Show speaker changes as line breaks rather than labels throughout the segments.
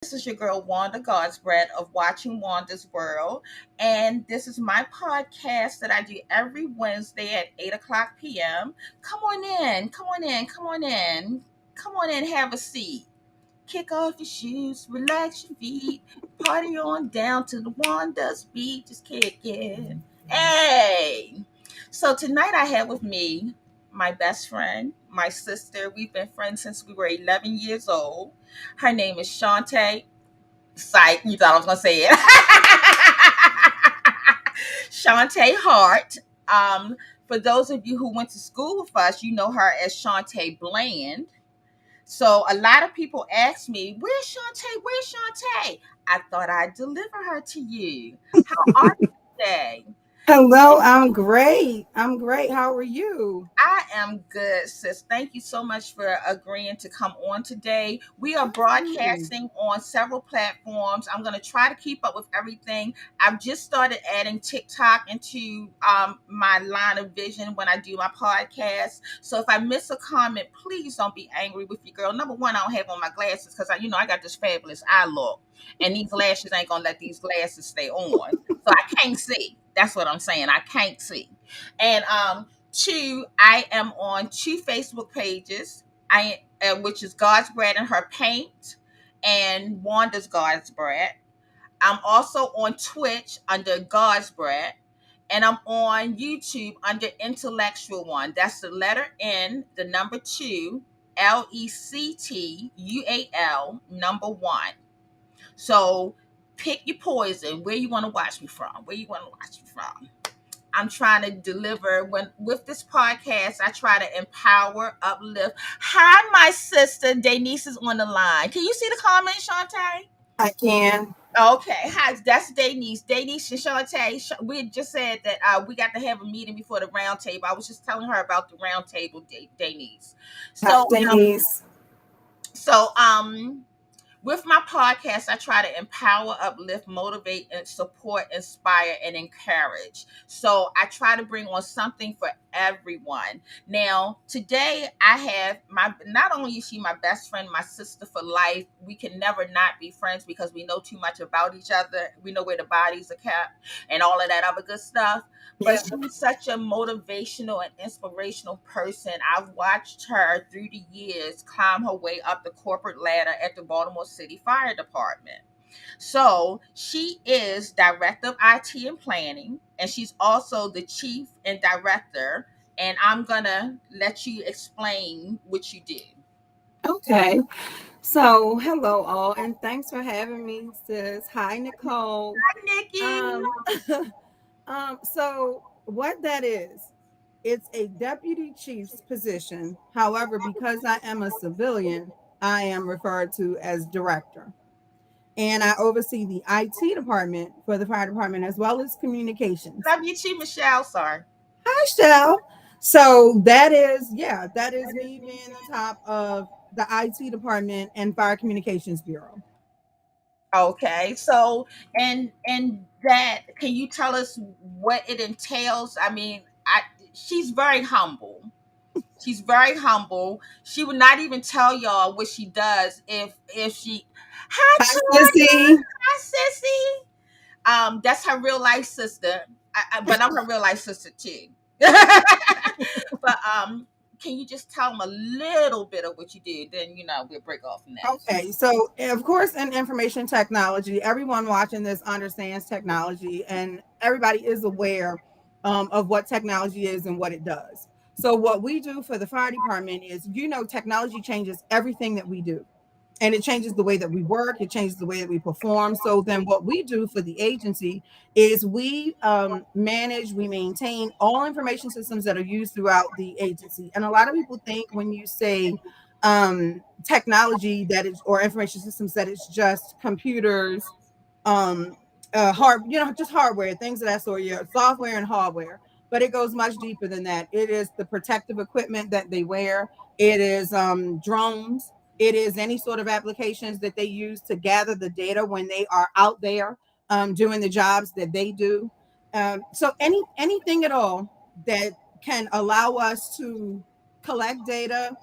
This is your girl Wanda GodsBratt of Watching Wanda's World, and this is my podcast that I do every Wednesday at 8 o'clock p.m. Come on in, come on in, come on in, come on in, have a seat. Kick off your shoes, relax your feet, party on down to the Wanda's beat. Just kick it. Hey! So tonight I have with me my best friend, my sister. We've been friends since we were 11 years old. Her name is Shantae. Psych, you thought I was gonna say it. Shantae Hart. For those of you who went to school with us, you know her as Shantae Bland. So a lot of people ask me, "Where's Shantae? Where's Shantae?" I thought I'd deliver her to you. How are you today?
Hello, I'm great. I'm great. How are you?
I am good, sis. Thank you so much for agreeing to come on today. We are
Absolutely.
broadcasting on several platforms. I'm going to try to keep up with everything. I've just started adding TikTok into my line of vision when I do my podcast. So if I miss a comment, please don't be angry with your girl. Number one, I don't have on my glasses because I got this fabulous eye look, and these lashes ain't gonna let these glasses stay on, so I can't see. That's what I'm saying. I can't see, and Two, I am on two Facebook pages. Which is God's Bread and Her Paint and Wanda's God's Bread. I'm also on Twitch under God's Bread, and I'm on YouTube under Intellectual One. That's the letter N, the number two, LECTUAL, number one. So pick your poison. Where you want to watch me from? Where you want to watch me from? I'm trying to deliver when with this podcast. I try to empower, uplift. Hi, my sister Denise is on the line. Can you see the comment, Shantae?
I can.
Okay, hi, that's Denise. Denise and Shantae. We had just said that we got to have a meeting before the round table. I was just telling her about the round table, Denise.
Hi,
So,
Denise.
so with my podcast, I try to empower, uplift, motivate, and support, inspire, and encourage. So I try to bring on something for everyone. Now, today I have not only is she my best friend, my sister for life. We can never not be friends because we know too much about each other. We know where the bodies are kept and all of that other good stuff. But
Yeah.
she's such a motivational and inspirational person. I've watched her through the years climb her way up the corporate ladder at the Baltimore City Fire Department. So she is director of IT and planning, and she's also the chief and director. And I'm gonna let you explain what you do.
Okay. So, hello all, and thanks for having me, sis. Hi, Nicole.
Hi, Nikki.
Um, so what that is, it's a deputy chief's position. However, because I am a civilian, I am referred to as director. And I oversee the IT department for the fire department as well as communications.
Love you too, Michelle. Sorry.
Hi, Shell. So that is me being the top of the IT department and Fire Communications Bureau.
Okay, so and that can you tell us what it entails? I mean, I she's very humble. She's very humble. She would not even tell y'all what she does if she. Hi,
Hi,
Toya.
Sissy.
Hi, sissy. That's her real life sister. But I'm her real life sister too. But can you just tell them a little bit of what you do? Then we'll break off from that.
Okay, so of course, in information technology, everyone watching this understands technology, and everybody is aware of what technology is and what it does. So, what we do for the fire department is, technology changes everything that we do. And it changes the way that we work, it changes the way that we perform. So then what we do for the agency is we manage, we maintain all information systems that are used throughout the agency. And a lot of people think when you say technology that is, or information systems, that it's just computers, um just hardware, things of that sort, yeah, software and hardware. But it goes much deeper than that. It is the protective equipment that they wear. It is drones. It is any sort of applications that they use to gather the data when they are out there doing the jobs that they do. So anything at all that can allow us to collect data,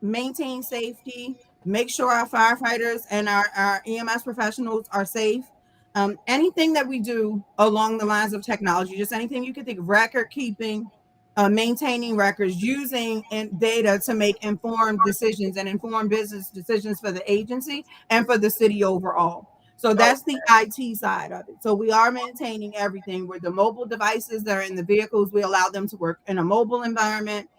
maintain safety, make sure our firefighters and our EMS professionals are safe. Anything that we do along the lines of technology, just anything you can think of, record keeping, maintaining records, using data to make informed decisions and informed business decisions for the agency and for the city overall. So
Oh,
that's the IT side of it. So we are maintaining everything with the mobile devices that are in the vehicles. We allow them to work in a mobile environment.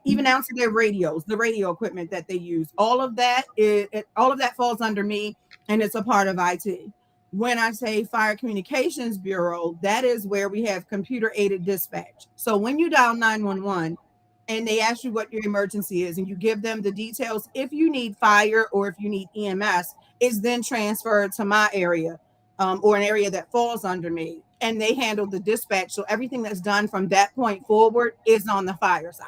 Even down to their radios, the radio equipment that they use, all of that falls under me, and it's a part of IT. When I say Fire Communications Bureau, that is where we have computer aided dispatch. So when you dial 911 and they ask you what your emergency is and you give them the details, if you need fire or if you need EMS, it's then transferred to my area, or an area that falls under me, and they handle the dispatch. So everything that's done from that point forward is on the fire side.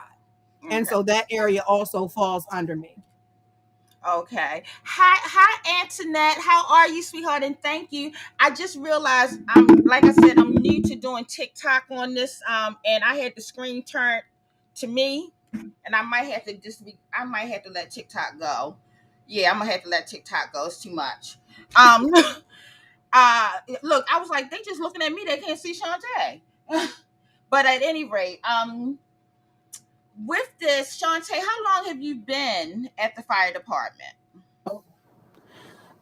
And
okay.
so that area also falls under me.
Okay. Hi, Antoinette. How are you, sweetheart? And thank you. I just realized like I said, I'm new to doing TikTok on this. And I had the screen turned to me, and I might have to let TikTok go. Yeah, I'm gonna have to let TikTok go. It's too much. Um, look, I was like, they just looking at me. They can't see Shantae. But at any rate, with this, Shantae, how long have you been at the fire department?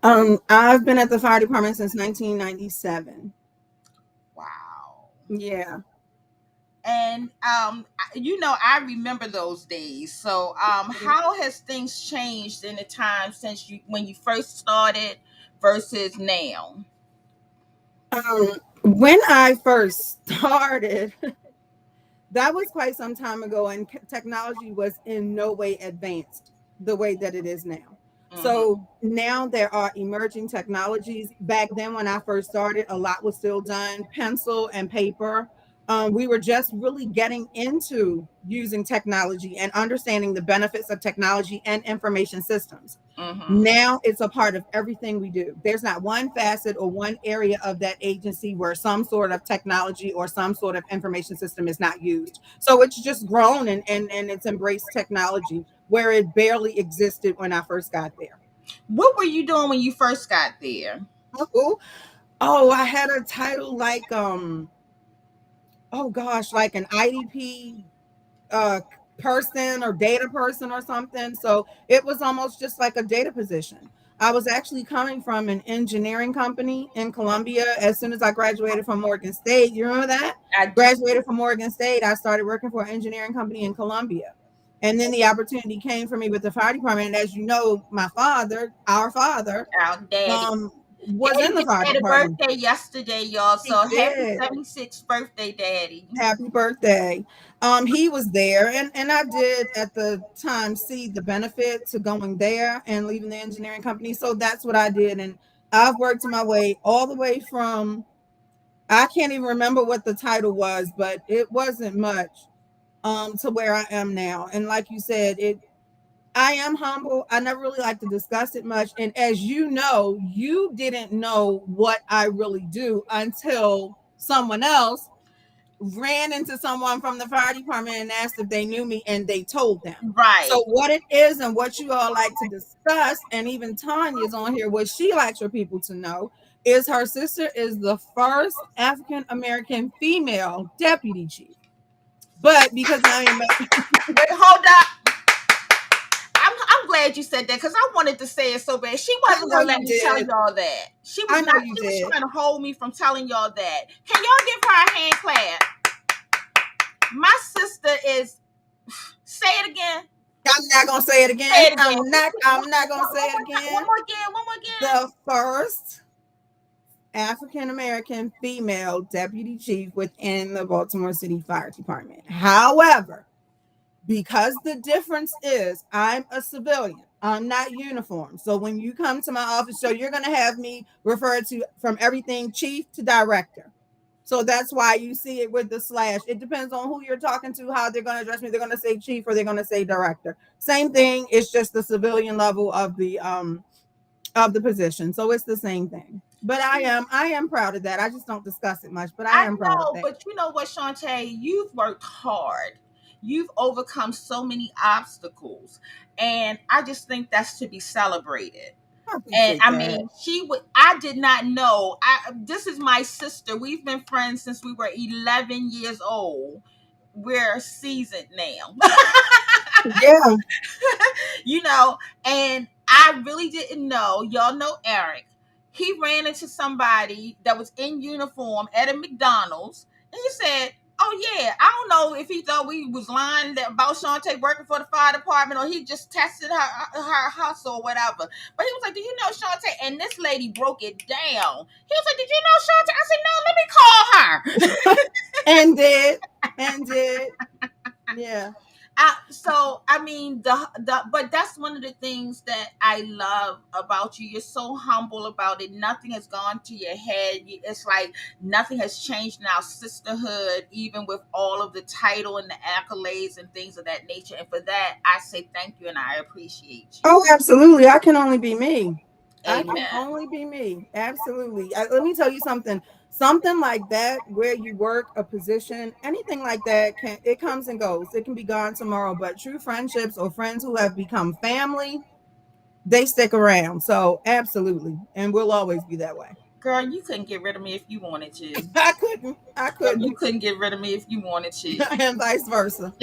I've been at the fire department since 1997.
Wow.
Yeah.
And I remember those days. So how has things changed in the time since when you first started versus now?
When I first started, that was quite some time ago, and technology was in no way advanced the way that it is now.
Hmm.
So now there are emerging technologies. Back then, when I first started, a lot was still done pencil and paper. We were just really getting into using technology and understanding the benefits of technology and information systems.
Hmm.
Now it's a part of everything we do. There's not one facet or one area of that agency where some sort of technology or some sort of information system is not used. So it's just grown, and it's embraced technology where it barely existed when I first got there.
What were you doing when you first got there?
Oh, oh, I had a title like oh gosh, like an IDP uh person or data person or something. So it was almost just like a data position. I was actually coming from an engineering company in Columbia as soon as I graduated from Morgan State. You remember that?
I do.
Graduated from Morgan State, I started working for an engineering company in Columbia. And then the opportunity came for me with the fire department. And as you know, our father,
Our daddy.
um, was
Daddy
in the
just
fire
had a
department.
birthday yesterday, y'all.
He
So happy
did.
76th birthday, Daddy.
Happy birthday. He was there, and I did at the time see the benefit to going there and leaving the engineering company. So that's what I did. And I've worked my way all the way from, I can't even remember what the title was, but it wasn't much, to where I am now. And like you said, I am humble. I never really like to discuss it much. And as you know, you didn't know what I really do until someone else ran into someone from the fire department and asked if they knew me, and they told them.
Right.
So what it is and what you all like to discuss, and even Tanya's on here, what she likes for people to know is her sister is the first African American female deputy chief. But because I am
Wait, hold up. I'm glad you said that because I wanted to say it so bad. She
I
wasn't
know
gonna let
you
me tell
did.
y'all that. She was
I know
not.
you
She was
did.
trying to hold me from telling y'all that. Can y'all give her a hand clap? My sister is. Say it again.
I'm not gonna say it
Say
again.
it again.
I'm not gonna say it
One
again.
more again. One more again.
The first African American female deputy chief within the Baltimore City Fire Department. However, because the difference is I'm a civilian, I'm not uniformed. So when you come to my office, so you're going to have me referred to from everything chief to director. So that's why you see it with the slash. It depends on who you're talking to, how they're going to address me. They're going to say chief or they're going to say director. Same thing. It's just the civilian level of the position. So it's the same thing. But I am proud of that. I just don't discuss it much, but I
I
am proud of
know,
that.
but you know what, Shantae? You've worked hard. you've overcome so many obstacles, and I just think that's to be celebrated.
I
And
appreciate
I
that.
mean, I did not know. This is my sister. We've been friends since we were 11 years old. We're seasoned now.
Yeah.
you know, and I really didn't know. Y'all know Eric. He ran into somebody that was in uniform at a McDonald's, and he said, "Oh yeah, I don't know if he thought we was lying about Shantae working for the fire department, or he just tested her hustle or whatever." But he was like, "Do you know Shantae?" And this lady broke it down. He was like, "Did you know Shantae?" I said, "No, let me call her."
And did. Yeah.
So I mean but that's one of the things that I love about you. You're so humble about it. Nothing has gone to your head. It's like nothing has changed in our sisterhood, even with all of the title and the accolades and things of that nature. And for that, I say thank you and I appreciate you.
Oh, absolutely. I can only be me. I can
Amen.
only be me. Absolutely. Let me tell you something. Something like that, where you work a position, anything like that, it comes and goes. It can be gone tomorrow. But true friendships or friends who have become family, they stick around. So absolutely. And we'll always be that way.
Girl, you couldn't get rid of me if you wanted to.
I couldn't. I
You
couldn't.
couldn't get rid of me if you wanted to.
And vice versa.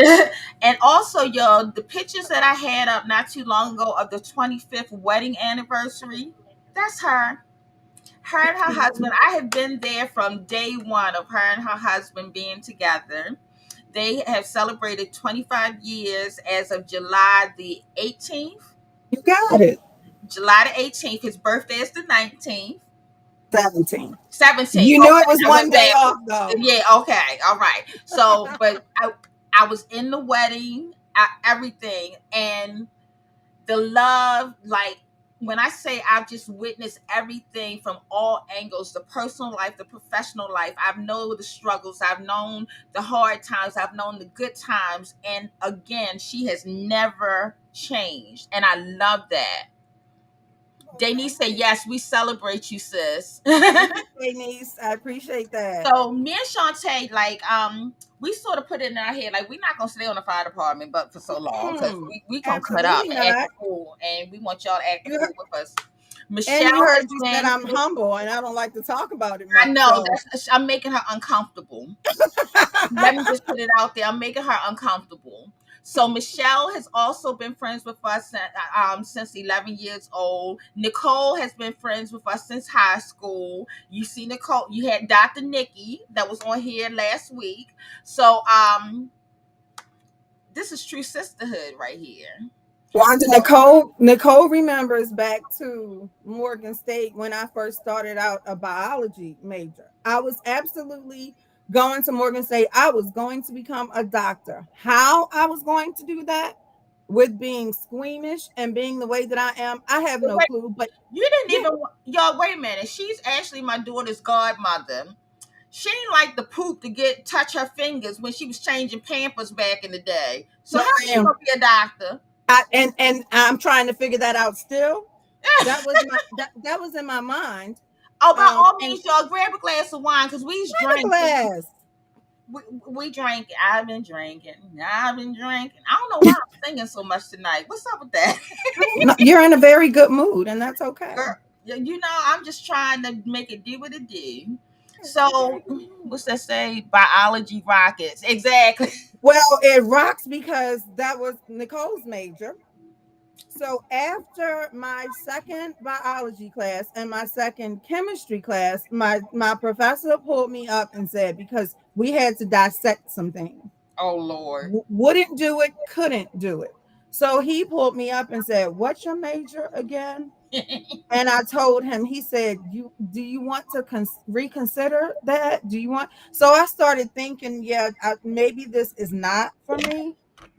And also, yo, the pictures that I had up not too long ago of the 25th wedding anniversary, that's her. Her and her husband. I have been there from day one of her and her husband being together. They have celebrated 25 years as of July the 18th.
You got it.
July the 18th. His birthday is the 19th.
17.
17th.
You
Okay,
know it was
I
one
went
day off
backwards.
though.
Yeah, okay, all right. So, but I was in the wedding, everything, and the love, like when I say I've just witnessed everything from all angles, the personal life, the professional life. I've known the struggles, I've known the hard times, I've known the good times, and again, she has never changed, and I love that. Denise said, "Yes, we celebrate you, sis."
Thank you, Denise. I appreciate that.
So me and Shantae, like, we sort of put it in our head, like, we're not gonna stay on the fire department, but for so long, because we gonna cut up
Absolutely
and act
not.
a fool, and we want y'all to act a
You
fool with us.
and
Michelle
you heard
has
you said
been.
I'm humble and I don't like to talk about it
I
much.
know
So
I'm making her uncomfortable. Let me just put it out there. I'm making her uncomfortable. So Michelle has also been friends with us since 11 years old. Nicole has been friends with us since high school. You see Nicole, you had Dr. Nikki that was on here last week. So this is true sisterhood right here.
Wanda Nicole remembers back to Morgan State when I first started out a biology major. I was absolutely going to Morgan State. I was going to become a doctor. How I was going to do that with being squeamish and being the way that I am, I have
But
no
wait,
clue. But
you didn't
yeah,
even y'all wait a minute. She's actually my daughter's godmother. She ain't like the poop to get touch her fingers when she was changing Pampers back in the day. So
no,
how is she
ma'am.
gonna be a doctor?
And I'm trying to figure that out still. That was in my mind.
Oh, by all
And
means, y'all grab a glass of wine because we's
have a
drinking.
glass.
We drank. I've been drinking. I've been drinking. I don't know why I'm singing so much tonight. What's up with that?
No, you're in a very good mood, and that's okay.
Girl, I'm just trying to make it do what it do.
You're in a very
So,
good mood.
what's that say? Biology rockets. Exactly.
Well, it rocks because that was Nicole's major. So after my second biology class and my second chemistry class, my professor pulled me up and said, because we had to dissect some things.
Oh Lord.
Wouldn't do it, couldn't do it. So he pulled me up and said, "What's your major again?" And I told him. He said, "You do you want to reconsider that? Do you want?" So I started thinking, yeah, maybe this is not for me.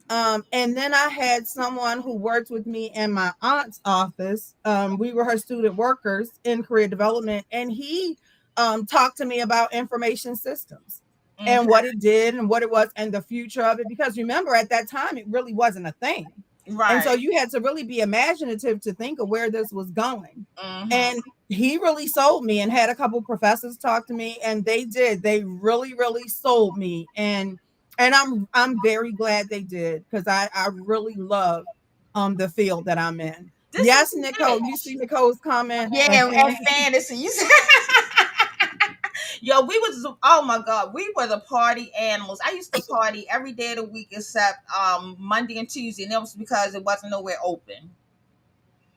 And then I had someone who worked with me in my aunt's office. We were her student workers in career development, and he talked to me about information systems and
Mhm.
what it did and what it was and the future of it. Because remember, at that time, it really wasn't a thing. And so
Right.
you had to really be imaginative to think of where this was going.
Mhm.
And he really sold me and had a couple professors talk to me, and they did. They really, really sold me. And And I'm very glad they did, because I really love the field that I'm in.
This is
Yes, Nicole, you see
rich.
Nicole's comment
Yeah, and fantasies. Yo, we was oh my god, we were the party animals. I used to party every day of the week except Monday and Tuesday, and that was because it wasn't nowhere open.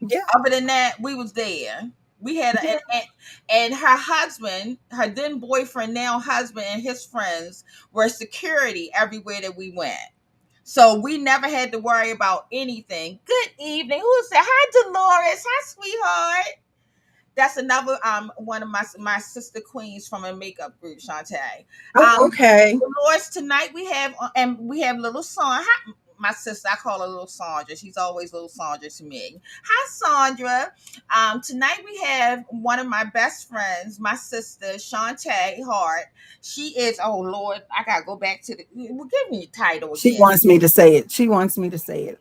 Yeah,
Other than that, we was there. We had
yeah.
and her husband, her then boyfriend, now husband, and his friends were security everywhere that we went. So we never had to worry about anything. Good evening. Who said hi, Dolores? Hi, sweetheart. That's another one of my sister queens from a makeup group, Shantae.
Oh, okay.
Dolores, tonight we have and we have little Sandra. Hi, my sister, I call her little Sandra. She's always little Sandra to me. Hi, Sandra. Tonight we have one of my best friends, my sister, Shantae Hart. She is, oh Lord, I gotta go back to the well, give me a title
She
again.
wants me to say it. She wants me to say it.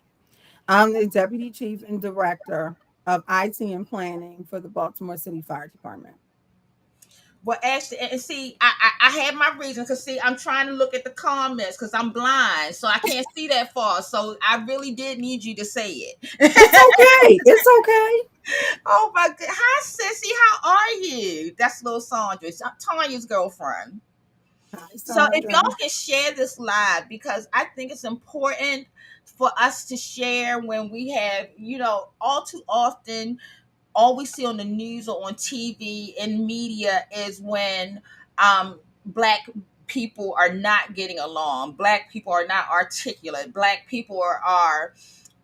I'm the Deputy Chief and Director of IT and Planning for the Baltimore City Fire Department.
Well, actually, and see, I had my reason because see, I'm trying to look at the comments because I'm blind, so I can't see that far. So I really did need you to say
It's
it.
okay. It's okay.
Oh my god! Hi, sissy. How are you? That's little Sandra, Tanya's girlfriend.
Hi,
So if y'all
Sandra.
can share this live because I think it's important for us to share when we have, all too often all we see on the news or on TV and media is when black people are not getting along, black people are not articulate, black people are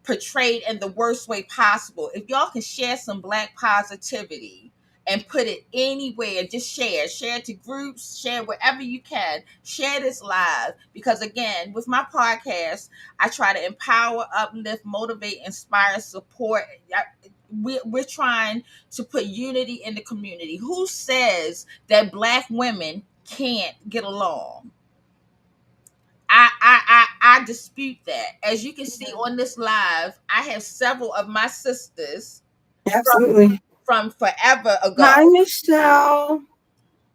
portrayed in the worst way possible. If y'all can share some black positivity and put it anywhere, just share it to groups, share wherever you can, share this live. Because again, with my podcast, I try to empower, uplift, motivate, inspire, support. We're trying to put unity in the community. Who says that black women can't get along? I dispute that. As you can see on this live, I have several of my sisters from
Absolutely.
forever ago.
Hi, Michelle.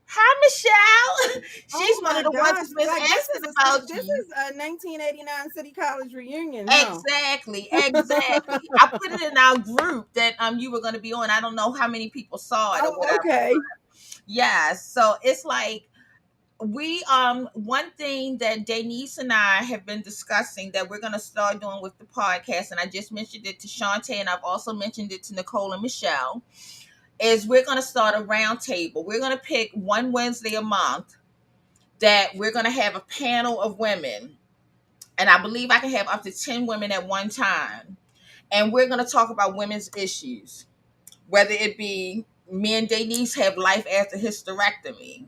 Hi, Michelle. She's
Oh
one of
my
the ones
gosh!
that's been
Like, this
asking
is a
about
this
you.
is a 1989 City College reunion, huh?
Exactly, exactly. I put it in our group that you were going to be on. I don't know how many people saw it or
Oh,
whatever.
okay.
Yeah, so it's like we one thing that Denise and I have been discussing that we're gonna start doing with the podcast, and I just mentioned it to Shantae and I've also mentioned it to Nicole and Michelle, is we're gonna start a round table. We're gonna pick one Wednesday a month that we're gonna have a panel of women. And I believe I can have up to 10 women at one time. And we're gonna talk about women's issues, whether it be me and Denise have life after hysterectomy.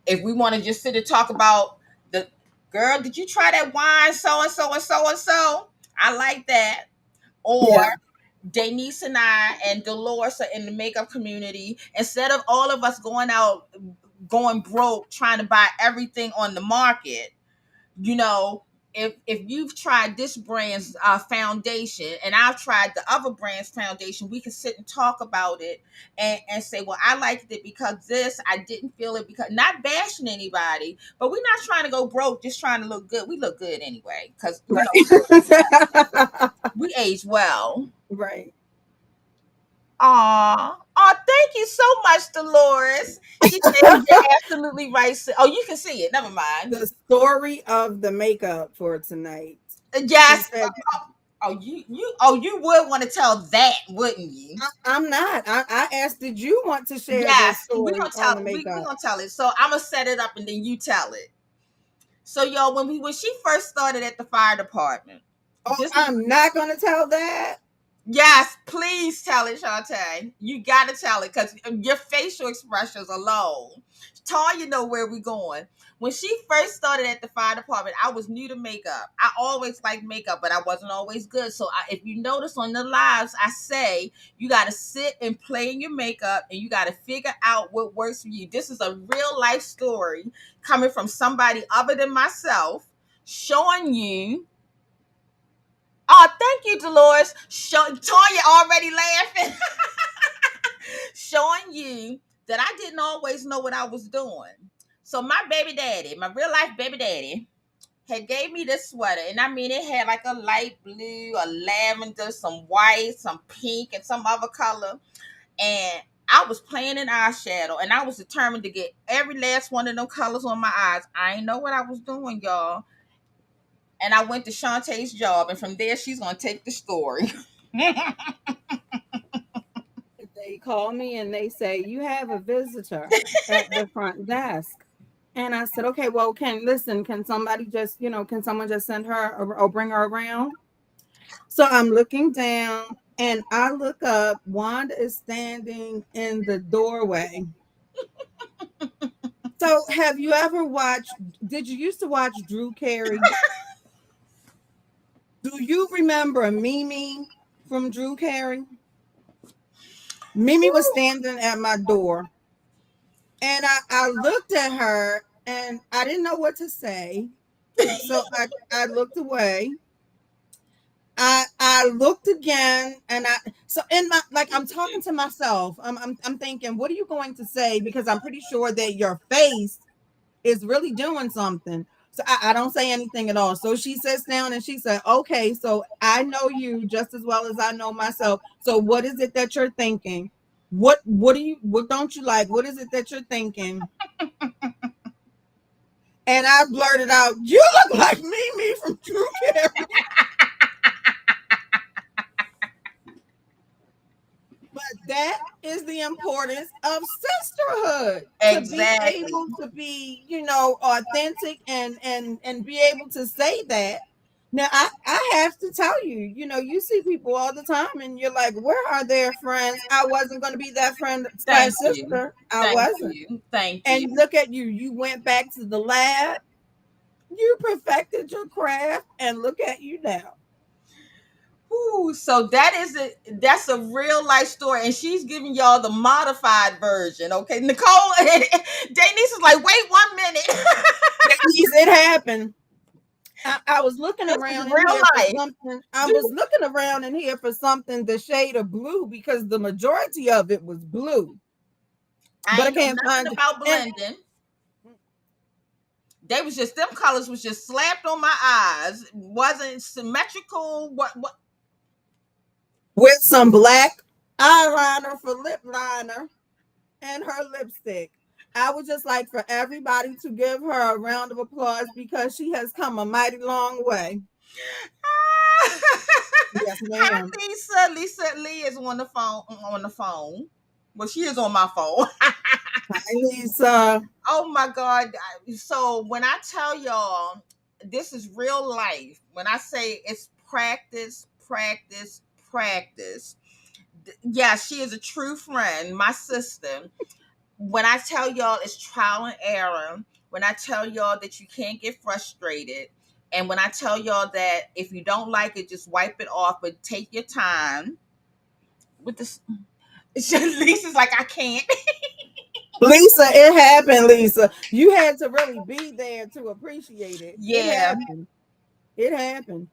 If we want to just sit and talk about the girl, did you try that wine? So and so and so and so. I like that. Or
Yeah.
Denise and I and Dolores are in the makeup community. Instead of all of us going out, going broke, trying to buy everything on the market, you know, if you've tried this brand's foundation and I've tried the other brand's foundation, we can sit and talk about it and say, well, I liked it because this, I didn't feel it because not bashing anybody, but we're not trying to go broke, just trying to look good. We look good anyway because
Right.
we age well.
Right.
Oh, thank you so much, Dolores. She said you're absolutely right. Oh, you can see it. Never mind.
The story of the makeup for tonight. She
Yes.
said,
You would want to tell that, wouldn't you?
I'm not. I asked, did you want to share the
Yes, we
story
gonna
on
tell
the
we
makeup?
gonna tell it. So I'm gonna set it up and then you tell it. So yo, when she first started at the fire department,
Oh,
this is
I'm not going to tell that.
yes, please tell it, Shantae. You gotta tell it because your facial expressions alone. Tanya know where we going. When she first started at the fire department, I was new to makeup. I always liked makeup, but I wasn't always good. So if you notice on the lives, I say you got to sit and play in your makeup, and you got to figure out what works for you. This is a real life story coming from somebody other than myself, showing you. Oh, thank you, Dolores. Tonya already laughing. Showing you that I didn't always know what I was doing. So my baby daddy, my real life baby daddy, had gave me this sweater, and I mean it had like a light blue, a lavender, some white, some pink, and some other color. And I was playing an eyeshadow, and I was determined to get every last one of them colors on my eyes. I ain't know what I was doing, y'all. And I went to Shantae's job, and from there she's gonna take the story.
They call me and they say, "You have a visitor at the front desk." And I said, "Okay, well, can somebody just, can someone just send her or bring her around?" So I'm looking down and I look up. Wanda is standing in the doorway. So have you ever did you used to watch Drew Carey? Do you remember Mimi from Drew Carey? Mimi was standing at my door and I looked at her and I didn't know what to say. So I looked away. I looked again and in my, like, I'm talking to myself. I'm thinking, what are you going to say? Because I'm pretty sure that your face is really doing something. So I don't say anything at all. So she sits down and she said, "Okay, so I know you just as well as I know myself. So what is it that you're thinking? What don't you like? What is it that you're thinking?" And I blurted out, "You look like Mimi from Drew Carey." But that is the importance of sisterhood.
Exactly.
To be able to be, authentic and be able to say that. Now I have to tell you, you see people all the time and you're like, where are their friends? I wasn't going to be that friend slash
Thank you.
sister. I
Thank
wasn't.
you. Thank
And
you.
look at you. You went back to the lab. You perfected your craft and look at you now.
Ooh, so that's a real life story, and she's giving y'all the modified version. Okay, Nicole, Denise is like, wait 1 minute.
It happened. I was looking
This is
around in
real
here for
life.
something. I was looking around in here for something the shade of blue because the majority of it was blue. But I
ain't know
can't
nothing
find it.
about blending. They was just them colors was just slapped on my eyes. Wasn't symmetrical. What?
With some black eyeliner for lip liner and her lipstick. I would just like for everybody to give her a round of applause because she has come a mighty long way. Yes,
Hi,
ma'am.
Lisa. Lisa Lee is on the phone. On the phone. Well, she is on my phone.
Hi, Lisa.
Oh my God. So when I tell y'all this is real life, when I say it's practice, practice, practice, yeah, she is a true friend, my sister. When I tell y'all it's trial and error, when I tell y'all that you can't get frustrated, and when I tell y'all that if you don't like it, just wipe it off, but take your time with this. Lisa's like, I can't.
Lisa, it happened, Lisa. You had to really be there to appreciate it. It
Yeah.
happened. It happened.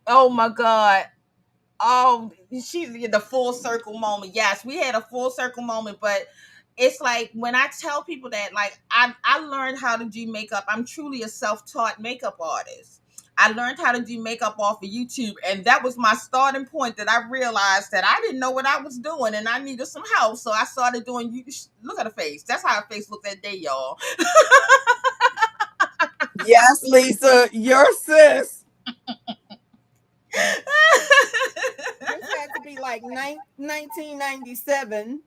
Oh my God. Oh, she's in the full circle moment. Yes, we had a full circle moment, but it's like when I tell people that, like, I learned how to do makeup. I'm truly a self-taught makeup artist. I learned how to do makeup off of YouTube, and that was my starting point. That I realized that I didn't know what I was doing, and I needed some help. So I started doing. Look at her face. That's how her face looked that day, y'all.
Yes, Lisa, your sis. This had to be like 1997.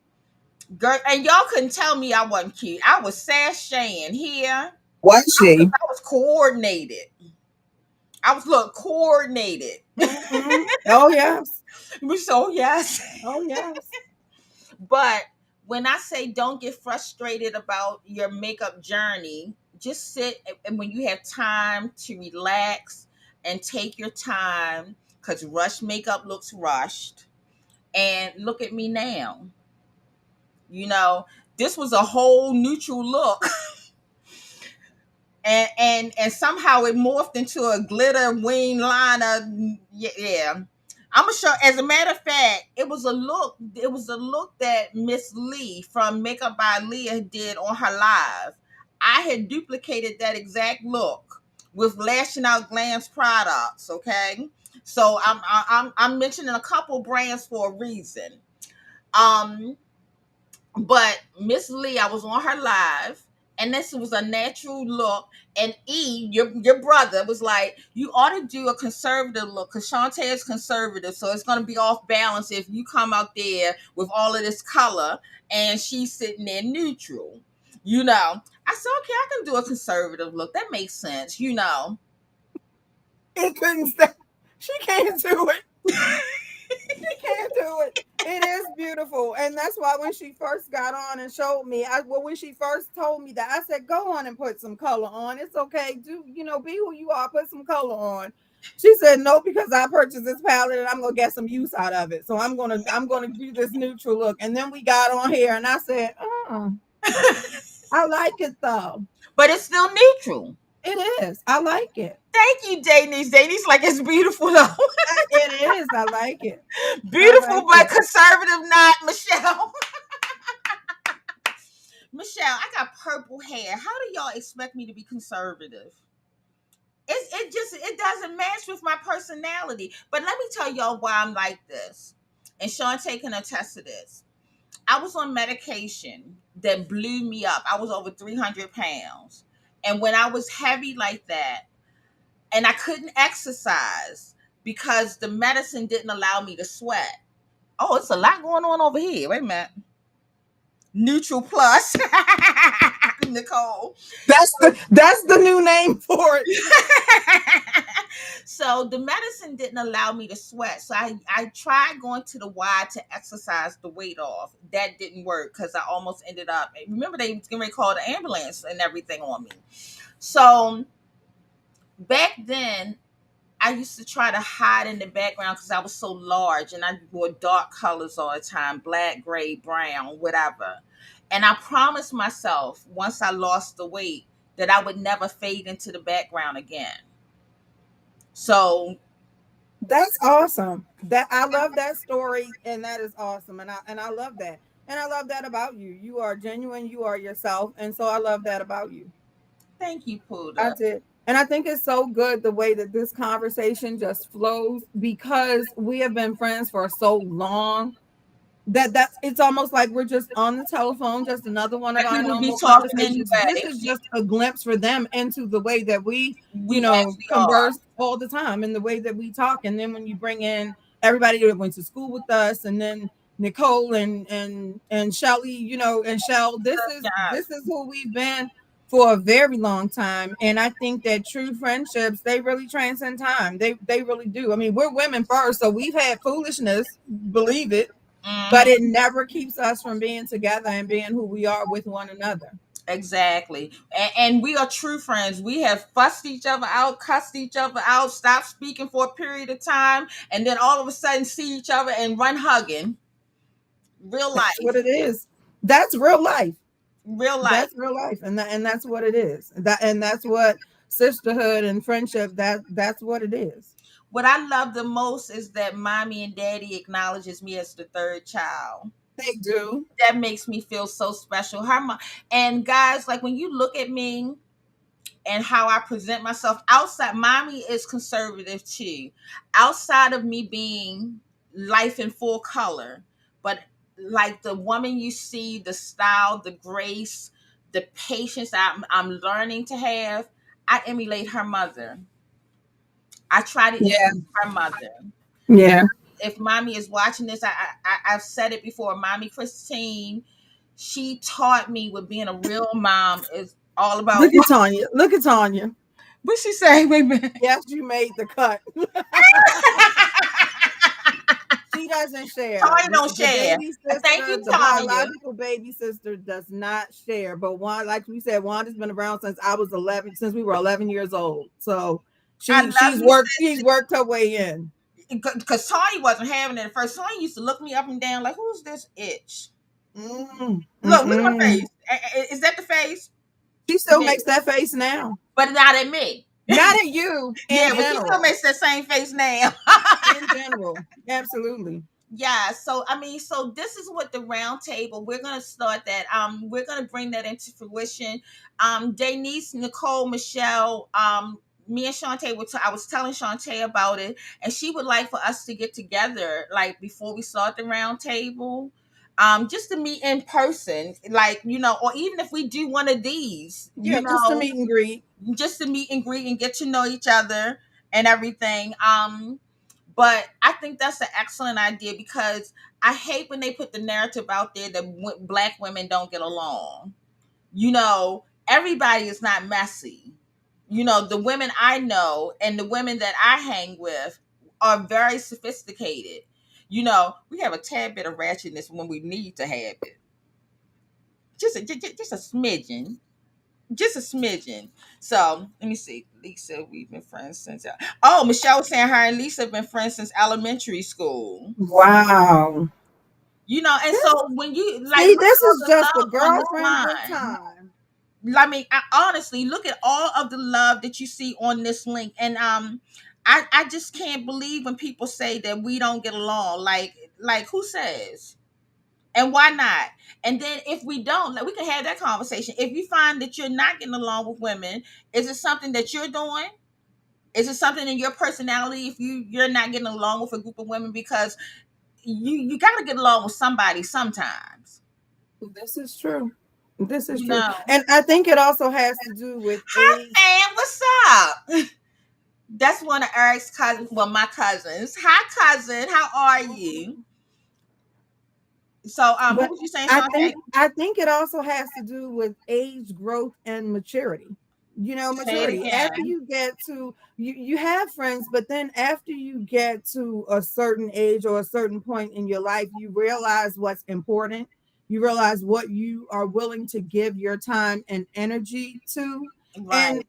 Girl, and y'all couldn't tell me I wasn't cute. I was sashaying here.
Was she?
I was coordinated. I was look coordinated.
Mm-hmm. Oh yes.
So yes.
Oh yes.
But when I say don't get frustrated about your makeup journey, just sit and when you have time to relax and take your time because rush makeup looks rushed. And look at me now. You know, this was a whole neutral look. And somehow it morphed into a glitter wing liner. Yeah. I'm gonna show. As a matter of fact, it was a look. It was a look that Miss Lee from Makeup by Leah did on her live. I had duplicated that exact look with Lashing Out Glam's products. Okay, so I'm mentioning a couple brands for a reason. Um, but Miss Lee, I was on her live, and this was a natural look. And your brother, was like, you ought to do a conservative look because Shantae is conservative, so it's going to be off balance if you come out there with all of this color and she's sitting there neutral. I said, okay, I can do a conservative look. That makes sense.
It couldn't stay. She can't do it. She can't do it. It is beautiful. And that's why when she first got on and showed me, when she first told me that, I said, go on and put some color on. It's okay. Be who you are, put some color on. She said, no, because I purchased this palette and I'm gonna get some use out of it. So I'm gonna do this neutral look. And then we got on here and I said, I like it though.
But it's still neutral.
It is. I like it.
Thank you, Denise. Denise, like, it's beautiful though.
It is. I like it.
Beautiful, but conservative, not Michelle. Michelle, I got purple hair. How do y'all expect me to be conservative? It doesn't match with my personality. But let me tell y'all why I'm like this. And Shantae can attest to this. I was on medication that blew me up. I was over 300 pounds. And when I was heavy like that, and I couldn't exercise because the medicine didn't allow me to sweat. Oh, it's a lot going on over here. Wait a minute. Neutral Plus. Nicole.
That's the new name for it.
So the medicine didn't allow me to sweat. So I tried going to the Y to exercise the weight off. That didn't work because I almost ended up. Remember, they was getting ready to call the ambulance and everything on me. So back then, I used to try to hide in the background because I was so large and I wore dark colors all the time, black, gray, brown, whatever. And I promised myself once I lost the weight that I would never fade into the background again. So
that's awesome. That I love that story, and that is awesome. And I love that. And I love that about you. You are genuine, you are yourself, and so I love that about you.
Thank you, Puda.
I did. And I think it's so good the way that this conversation just flows because we have been friends for so long that's it's almost like we're just on the telephone, just another one of our normal conversations.
Anyway.
This is just a glimpse for them into the way that we
converse
all the time and the way that we talk. And then when you bring in everybody that went to school with us, and then Nicole and Shelly, and Shell, this is who we've been for a very long time. And I think that true friendships, they really transcend time. They really do. I mean, we're women first, so we've had foolishness, believe it, but it never keeps us from being together and being who we are with one another.
Exactly. And we are true friends. We have fussed each other out, cussed each other out, stopped speaking for a period of time, and then all of a sudden see each other and run hugging. Real life.
That's what it is. That's real life.
Real life.
That's real life. And that's what it is. That's what sisterhood and friendship, that's what it is.
What I love the most is that mommy and daddy acknowledges me as the third child.
They do.
That makes me feel so special. Her mom, and guys, like when you look at me and how I present myself outside, mommy is conservative too. Outside of me being life in full color, but like the woman you see, the style, the grace, the patience I'm learning to have, I emulate her mother. I try to emulate her mother.
Yeah.
If mommy is watching this, I've said it before. Mommy Christine, she taught me what being a real mom is all about.
Look at Tanya. Look at Tanya.
What'd she say? Wait a minute.
Yes, you made the cut. She doesn't share.
Tanya don't share.
Thank you, the biological baby sister does not share. But like we said, Wanda's been around since I was 11, since we were 11 years old. So she's worked her way in.
Because Tanya wasn't having it at first. Tanya used to look me up and down like, who's this itch? Look at my face. Is that the face?
She still makes that face now.
But not at me.
Not at you.
Yeah, but she still makes that same face now.
In general. Absolutely.
Yeah, so this is what the round table, we're gonna start that. We're gonna bring that into fruition. Denise, Nicole, Michelle, me and Shantae I was telling Shantae about it, and she would like for us to get together, like before we start the round table, just to meet in person, like, or even if we do one of these,
Yeah, just to meet and greet.
just to meet and greet and get to know each other and everything. But I think that's an excellent idea, because I hate when they put the narrative out there that black women don't get along. Everybody is not messy. The women I know and the women that I hang with are very sophisticated. We have a tad bit of ratchetness when we need to have it. Just a smidgen. Just a smidgen. So let me see. Lisa, we've been friends since. Oh, Michelle was saying her and Lisa have been friends since elementary school.
Wow.
And so when you like
See,
look
this
at all
is
the
just a
love on this
girlfriend good
line.
time.
I mean, honestly, look at all of the love that you see on this link, and I just can't believe when people say that we don't get along. Like who says? And why not? And then if we don't, like, we can have that conversation. If you find that you're not getting along with women, is it something that you're doing? Is it something in your personality if you're not getting along with a group of women? Because you got to get along with somebody sometimes.
This is true. This is
You
true.
know.
And I think it also has to do with
Hi,
age.
fam. What's up? That's one of Eric's cousins. Well, my cousins. Hi, cousin. How are you? So, what
But
was you saying,
I
Shantae?
think it also has to do with age, growth, and maturity.
Say it
Maturity. After
again.
you get to you have friends, but then after you get to a certain age or a certain point in your life, you realize what's important. You realize what you are willing to give your time and energy to. And
Right.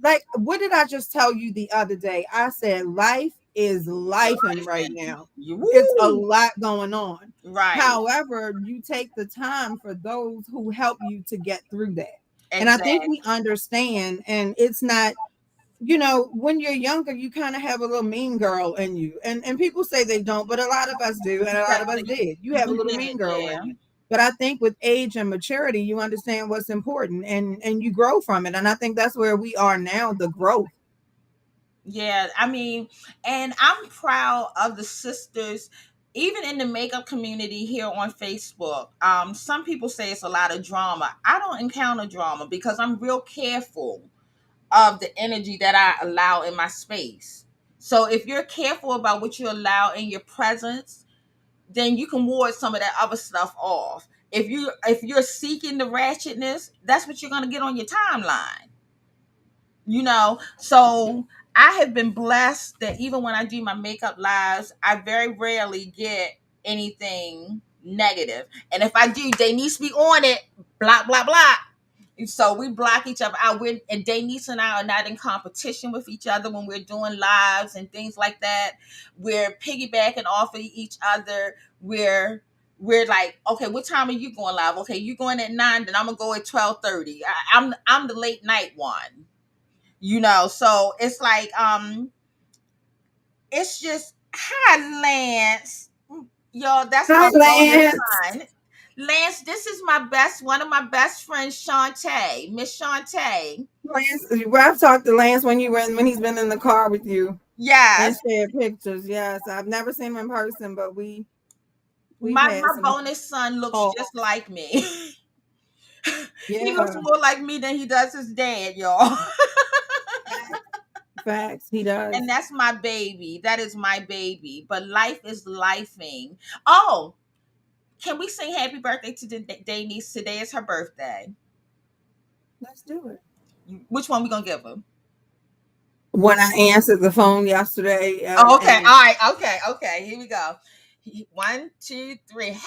like, what did I just tell you the other day? I said life is life and right now.
You
It's a
woo.
lot going on.
Right.
However, you take the time for those who help you to get through that. And I think we
Exactly.
understand, and it's not, when you're younger, you kind of have a little mean girl in you. And people say they don't, but a lot of us do, and a lot of us did. You have a
We
little
did,
mean girl
yeah.
in you. But I think with age and maturity, you understand what's important, and you grow from it. And I think that's where we are now, the growth.
Yeah, I mean, and I'm proud of the sisters, even in the makeup community here on Facebook. Some people say it's a lot of drama. I don't encounter drama because I'm real careful of the energy that I allow in my space. So if you're careful about what you allow in your presence, then you can ward some of that other stuff off. If you're seeking the ratchetness, that's what you're gonna get on your timeline. So I have been blessed that even when I do my makeup lives, I very rarely get anything negative. And if I do, they need to be on it. Blah blah blah. So we block each other out. And Denise and I are not in competition with each other when we're doing lives and things like that. We're piggybacking off of each other. We're like, okay, what time are you going live? Okay, you going at 9, then I'm gonna go at 12:30. I'm the late night one. So it's like, it's just, hi Lance. Yo, that's
Hi,
my bonus
Lance.
son. Lance, this is one of my best friends, Shantae, Miss Shantae.
Lance, I've talked to Lance when he's been in the car with you and
Yes,
shared pictures. Yes, I've never seen him in person, but we've
my
had some
bonus son looks
talk.
just like me. He looks
Yeah,
more like me than he does his dad, y'all.
facts. He does.
And that's my baby. That is my baby. But life is lifing. Oh, can we sing happy birthday to the Denise? Today is her birthday.
Let's do it.
Which one we gonna give her?
When I answered the phone yesterday,
Oh, okay.
and
All right. Okay. Okay. Here we go. 1, 2, 3. Happy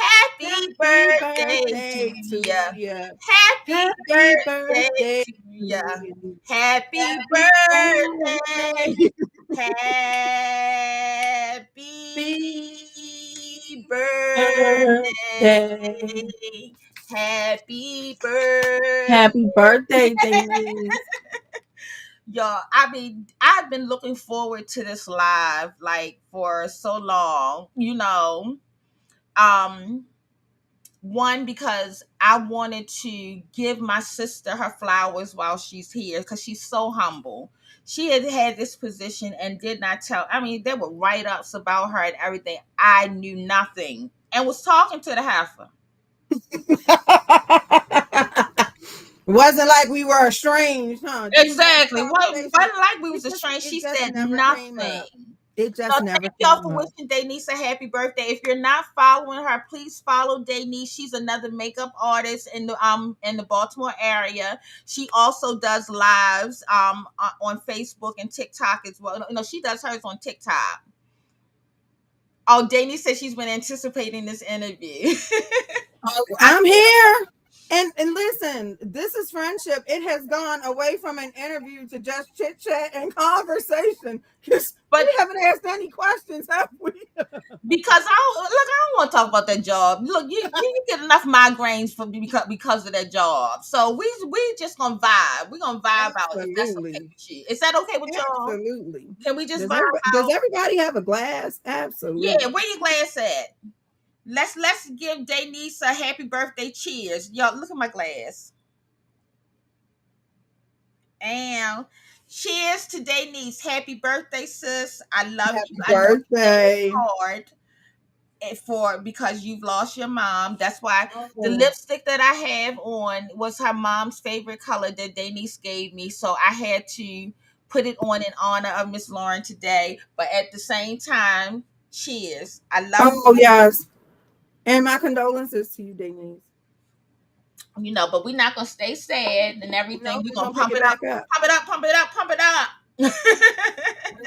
happy
birthday to
birthday to
ya.
you.
Happy
Happy
birthday
birthday
to ya.
to you.
Happy
Happy
birthday.
birthday.
Happy
Birthday.
birthday. Happy birthday.
Happy birthday, Denise.
Y'all, I mean, I've been looking forward to this live like for so long, Um, One, because I wanted to give my sister her flowers while she's here because she's so humble. She had had this position and did not tell. I mean, there were write ups about her and everything. I knew nothing and was talking to the heifer.
Wasn't like we were estranged, huh? Did you have a
Exactly. What wasn't
conversation?
like we was estranged.
It
She
just
said
never came
nothing.
up. It
So
just never
thank y'all
came
for
up.
wishing Denise a happy birthday. If you're not following her, please follow Denise. She's another makeup artist in the Baltimore area. She also does lives on Facebook and TikTok as well. No, she does hers on TikTok. Oh, Denise said she's been anticipating this interview.
I'm here. And listen, this is friendship. It has gone away from an interview to just chit chat and conversation. Because
But
we haven't asked any questions, have we?
because I don't want to talk about that job. Look, you get enough migraines from because of that job. So we just gonna vibe. We're gonna vibe out if that's okay
Absolutely.
with you. Is that okay with y'all?
Absolutely.
Can we just
Does
vibe
does
out?
everybody have a glass? Absolutely.
Yeah, where your glass at? Let's give Denise a happy birthday. Cheers. Y'all, look at my glass. And cheers to Denise. Happy birthday, sis. I love
Happy
you. I know
birthday.
it's hard because you've lost your mom. That's why the
Oh.
lipstick that I have on was her mom's favorite color that Denise gave me. So I had to put it on in honor of Miss Lauren today. But at the same time, cheers. I love
Oh, yes. And my condolences to you, Denise.
but we're not gonna stay sad and everything.
No,
We're
we're
gonna
gonna pick
pump
it
it up,
back up.
pump it up, pump it up, pump it up.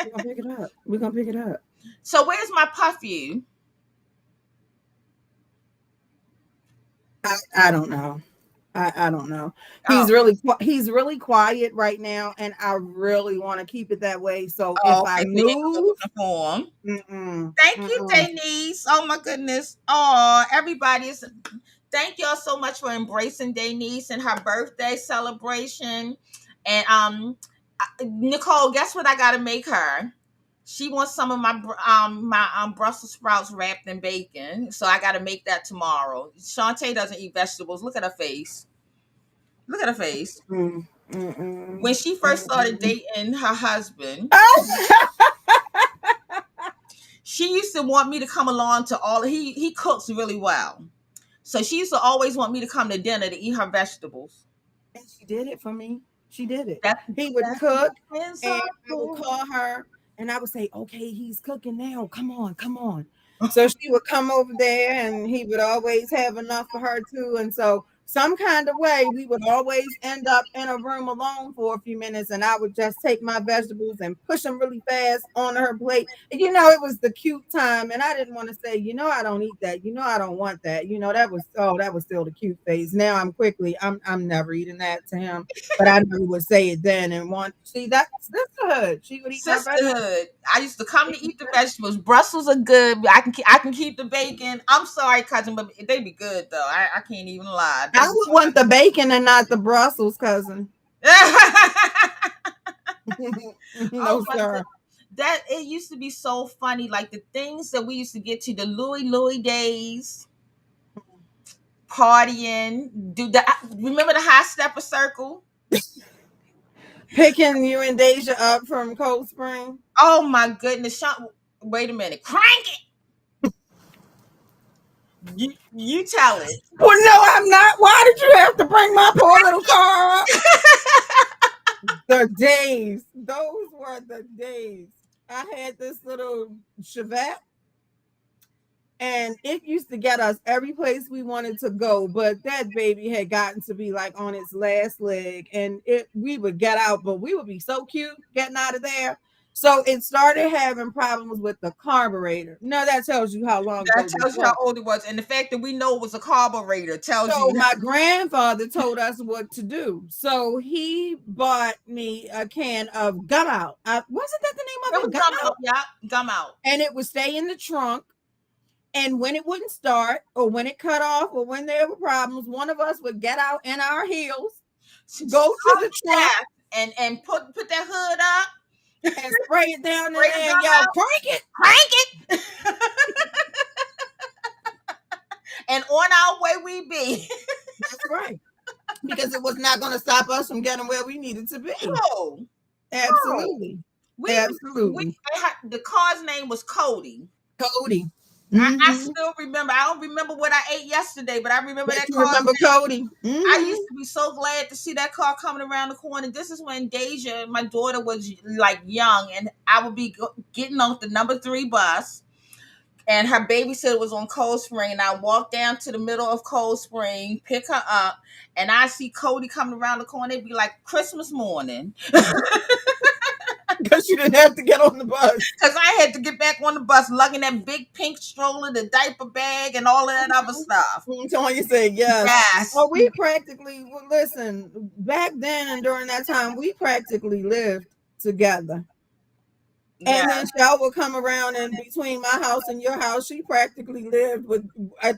We're gonna pick it up. We're gonna pick it up.
So where's my Puffy?
I don't know. I don't know.
Oh,
He's really quiet right now, and I really want to keep it that way. So if I
okay. So you ain't gonna go
move,
for him.
mm-mm,
Thank you,
mm-mm.
Denise. Oh my goodness. Oh, everybody's. Thank y'all so much for embracing Denise and her birthday celebration. And Nicole, guess what I gotta make her? She wants some of my Brussels sprouts wrapped in bacon, so I got to make that tomorrow. Shantae doesn't eat vegetables. Look at her face. Look at her face.
Mm, mm-mm,
When she first started
mm-mm.
dating her husband,
Oh!
she used to want me to come along to all. He cooks really well, so she used to always want me to come to dinner to eat her vegetables.
And she did it for me. She did it.
That's
He would
that's
cook,
what friends
and
are
I would
for.
call her, and I would say, "Okay, he's cooking now. Come on, come on." So she would come over there, and he would always have enough for her too. And so, some kind of way, we would always end up in a room alone for a few minutes, and I would just take my vegetables and push them really fast on her plate. And, it was the cute time, and I didn't want to say, I don't eat that. I don't want that. That was still the cute phase. Now I'm never eating that to him, but I never would say it then and want. See, that's sisterhood. She would eat my vegetables.
Sisterhood. I used to come to eat the vegetables. Brussels are good. I can keep the bacon. I'm sorry, cousin, but they be good though. I can't even lie.
I would want the bacon and not the Brussels, cousin.
Oh
No,
my
sir.
god. That it used to be so funny. Like the things that we used to get to, the Louis days, partying. Remember the high stepper circle?
Picking you and Deja up from Cold Spring.
Oh my goodness. Wait a minute. Crank it. You tell it.
Well, no, I'm not. Why did you have to bring my poor little car up? The days. Those were the days. I had this little Chevette, and it used to get us every place we wanted to go, but that baby had gotten to be like on its last leg, and we would get out, but we would be so cute getting out of there. So it started having problems with the carburetor. Now that tells you how long
That
ago this
tells you
was.
how old it was. And the fact that we know it was a carburetor tells
So
you.
my grandfather told us what to do. So he bought me a can of gum out. Wasn't that the name
It
of
was
it? Gum
gum
out.
out. Yeah, gum out.
And it would stay in the trunk. And when it wouldn't start, or when it cut off, or when there were problems, one of us would get out in our heels, go to the trunk,
And put that hood up.
and spray it down in
Spray the
there,
gum
and y'all
out.
crank it.
Crank it. and on our way we be.
That's right. Because it was not going to stop us from getting where we needed to be.
True. True.
Absolutely.
We
Absolutely.
the car's name was Cody.
Cody.
I still remember. I don't remember what I ate yesterday, but I remember
But
that
you
car.
remember Cody?
I used to be so glad to see that car coming around the corner. This is when Deja, my daughter, was like young, and I would be getting off the number 3 bus, and her babysitter was on Cold Spring, and I walked down to the middle of Cold Spring, pick her up, and I see Cody coming around the corner. It'd be like Christmas morning.
Because you didn't have to get on the bus.
Because I had to get back on the bus, lugging that big pink stroller, the diaper bag, and all of that other stuff.
Someone you say yes.
Yes.
Well, we practically, listen, back then and during that time, we practically lived together. And then Shell would come around, and between my house and your house, she practically lived with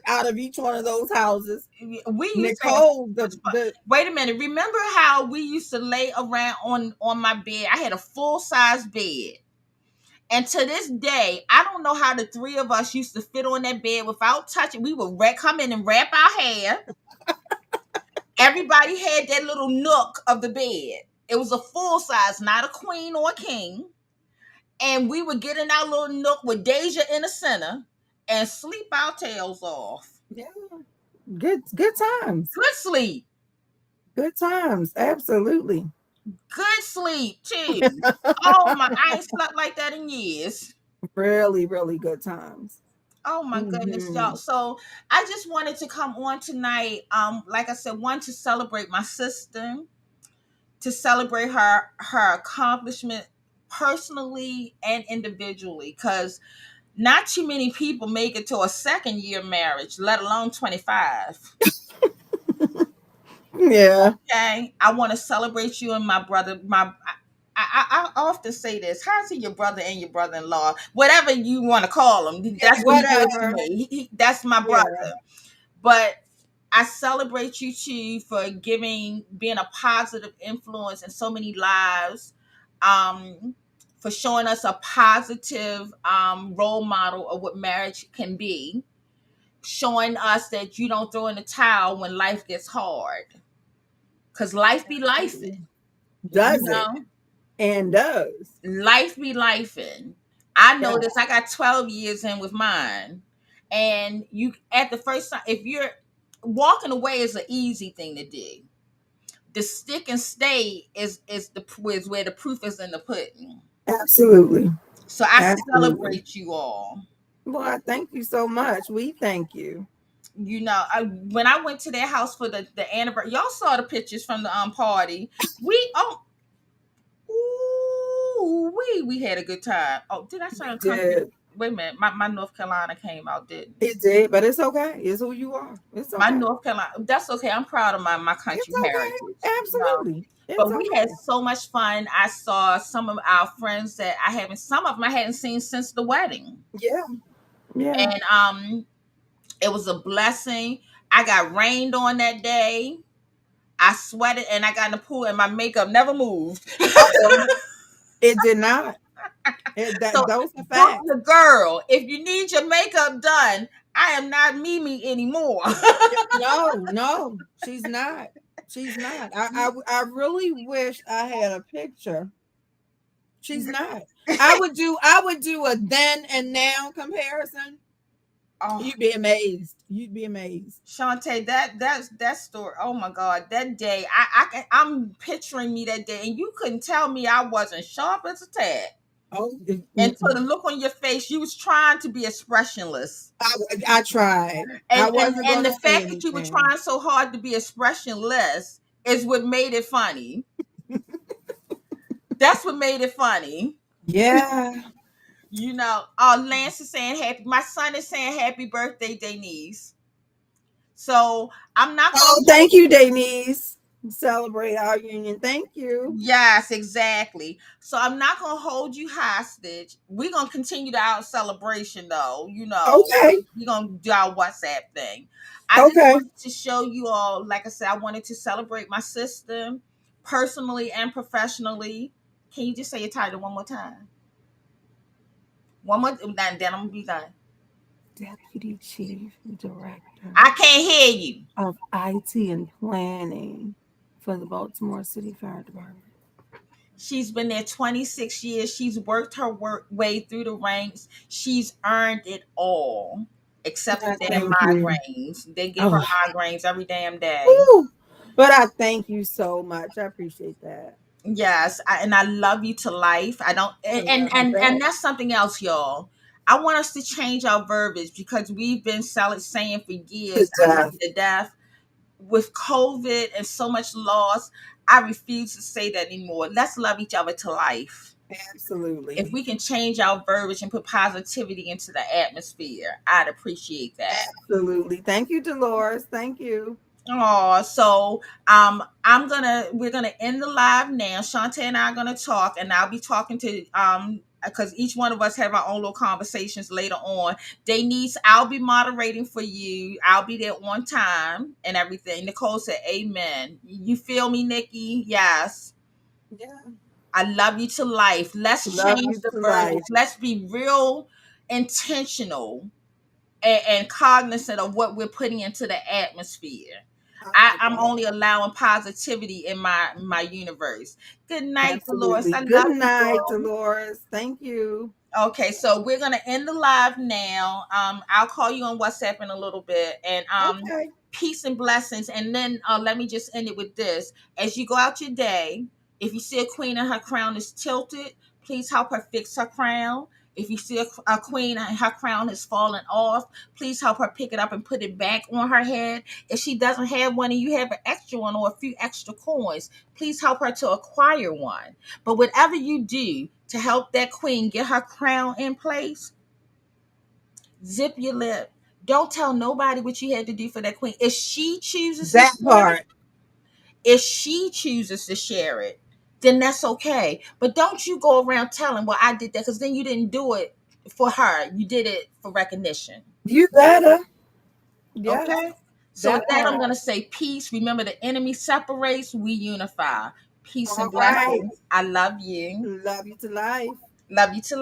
out of each one of those houses.
We used
Nicole,
wait a minute. Remember how we used to lay around on my bed? I had a full-size bed. And to this day, I don't know how the 3 of us used to fit on that bed without touching. We would come in and wrap our hair. Everybody had that little nook of the bed. It was a full size, not a queen or a king. And we would get in our little nook with Deja in the center and sleep our tails off.
Yeah. Good times.
Good sleep.
Good times. Absolutely.
Good sleep, too. Oh, my. I ain't slept like that in years.
Really, really good times.
Oh my goodness, y'all. So I just wanted to come on tonight. Like I said, one, to celebrate my sister, to celebrate her accomplishment personally and individually, because not too many people make it to a 2nd year marriage, let alone 25.
Yeah.
Okay. I want to celebrate you and my brother. I often say this. How's he your brother and your brother-in-law? Whatever you want to call him. That's
whatever.
What he is to me. That's my brother. Yeah. But I celebrate you too for being a positive influence in so many lives. For showing us a positive role model of what marriage can be. Showing us that you don't throw in the towel when life gets hard. Because life be lifing.
Does it? And does.
Life be lifing. I know this. I got 12 years in with mine. And you, at the first time, if you're walking away, is an easy thing to do. The stick and stay is where the proof is in the pudding.
Absolutely.
So I celebrate you all.
Well, thank you so much. We thank you.
You know, when I went to their house for the anniversary, y'all saw the pictures from the party. We had a good time. Oh, did I sound country? Wait a minute, my North Carolina came out, didn't it?
It did, but it's okay. It's who you are. It's okay.
My North Carolina, that's okay. I'm proud of my country heritage.
Absolutely.
But we had so much fun. I saw some of our friends that some of them I hadn't seen since the wedding.
Yeah.
And it was a blessing. I got rained on that day. I sweated and I got in the pool and my makeup never moved.
It did not. Those are facts.
The girl, if you need your makeup done, I am not Mimi anymore.
No, she's not. She's not. I really wish I had a picture. She's not. I would do a then and now comparison. Oh. You'd be amazed.
Shantae, that story. Oh my God, that day. I'm picturing me that day, and you couldn't tell me I wasn't sharp as a tack.
Oh,
and so the look on your face, you was trying to be expressionless.
I tried.
And the fact that you were trying so hard to be expressionless is what made it funny. That's what made it funny.
Yeah.
You know, Lance is saying my son is saying happy birthday, Denise. So I'm not going
to. Thank you, Denise. Celebrate our union. Thank you.
Yes, exactly. So I'm not going to hold you hostage. We're going to continue our celebration, though. You know,
okay.
We're going to do our WhatsApp thing. I just wanted to show you all, like I said, I wanted to celebrate my sister personally and professionally. Can you just say your title one more time? One more, then I'm going to be done.
Deputy Chief Director
I can't hear you.
of IT and Planning for the Baltimore City Fire Department.
She's been there 26 years. She's worked her way through the ranks. She's earned it all, except the damn
Thank you.
migraines. They give her
Oh,
migraines every damn day.
woo. But I thank you so much. I appreciate that.
Yes, and I love you to life. I don't,
I
and
love you
and
back.
and that's something else, y'all. I want us to change our verbiage because we've been saying for
To
years, "I love
death.
you to death." With COVID and so much loss, I refuse to say that anymore. Let's love each other to life. If
Absolutely.
we can change our verbiage and put positivity into the atmosphere, I'd appreciate that.
Absolutely. Thank you, Dolores. Thank you.
Oh, so we're gonna end the live now. Shantae and I are gonna talk, and I'll be talking to because each one of us have our own little conversations later on. Denise, I'll be moderating for you. I'll be there on time and everything. Nicole said, "Amen." You feel me, Nikki? Yes.
Yeah.
I love you to life. Let's
Love
change
you
the
to life.
verbiage. Let's be real intentional and cognizant of what we're putting into the atmosphere.
I like
I'm
that.
only allowing positivity in my universe. Good night, Dolores.
Absolutely.
I
Good
love you,
night,
girl.
Dolores. Thank you.
Okay, so we're gonna end the live now. I'll call you on WhatsApp in a little bit, and
Okay.
peace and blessings. And then let me just end it with this: as you go out your day, if you see a queen and her crown is tilted, please help her fix her crown. If you see a queen and her crown has fallen off, please help her pick it up and put it back on her head. If she doesn't have one and you have an extra one or a few extra coins, please help her to acquire one. But whatever you do to help that queen get her crown in place, zip your lip. Don't tell nobody what you had to do for that queen. If she chooses to
That
share it,
part.
then that's okay. But don't you go around telling, well, I did that, because then you didn't do it for her. You did it for recognition.
You better. Yes.
Okay? So with
That
that, I'm
part.
going to say peace. Remember, the enemy separates, we unify. Peace
All
and
right.
blessings. I love you.
Love you to life.
Love you to